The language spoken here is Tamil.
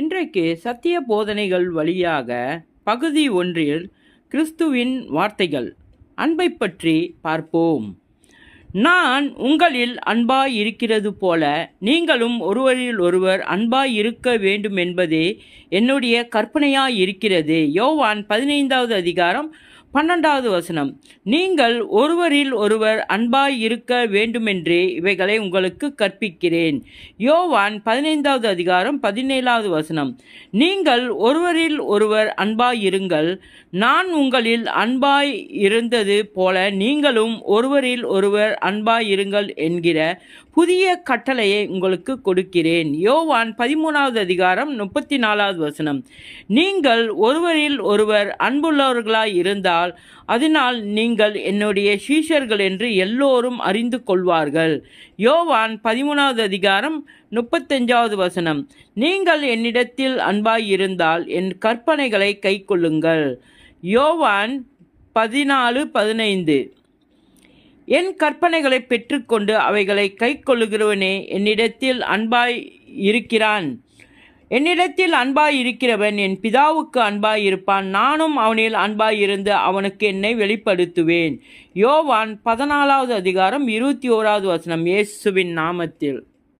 இன்றைக்கு சத்திய போதனைகள் வழியாக பகுதி 1 கிறிஸ்துவின் வார்த்தைகள் அன்பை பற்றி பார்ப்போம். நான் உங்களில் அன்பாய் இருக்கிறது போல நீங்களும் ஒருவரில் ஒருவர் அன்பாய் இருக்க வேண்டும் என்பதே என்னுடைய கற்பனையாய் இருக்கிறது. யோவான் 15வது அதிகாரம் 12வது வசனம். நீங்கள் ஒருவரில் ஒருவர் அன்பாய் இருக்க வேண்டுமென்றே இவைகளை உங்களுக்கு கற்பிக்கிறேன். யோவான் 15வது அதிகாரம் 17வது வசனம். நீங்கள் ஒருவரில் ஒருவர் அன்பாய் இருங்கள். நான் உங்களில் அன்பாய் இருந்தது போல நீங்களும் ஒருவரில் ஒருவர் அன்பாய் இருங்கள் என்கிற புதிய கட்டளையை உங்களுக்கு கொடுக்கிறேன். யோவான் 13வது அதிகாரம் 34வது வசனம். நீங்கள் ஒருவரில் ஒருவர் அன்புள்ளவர்களாய் இருந்தால் அதனால் நீங்கள் என்னுடைய சீஷர்கள் என்று எல்லோரும் அறிந்து கொள்வார்கள். யோவான் 13வது அதிகாரம் 35வது வசனம். நீங்கள் என்னிடத்தில் அன்பாய் இருந்தால் என் கற்பனைகளை கைக்கொள்ளுங்கள். யோவான் 14:15. என் கற்பனைகளை பெற்றுக்கொண்டு அவைகளை கைக்கொள்ளுகிறவனே என்னிடத்தில் அன்பாய் இருக்கிறான். என்னிடத்தில் அன்பாய் இருக்கிறவன் என் பிதாவுக்கு அன்பாய் இருப்பான். நானும் அவனில் அன்பாய் இருந்து அவனுக்கு என்னை வெளிப்படுத்துவேன். யோவான் 14வது அதிகாரம் 21வது வசனம். இயேசுவின் நாமத்தில்.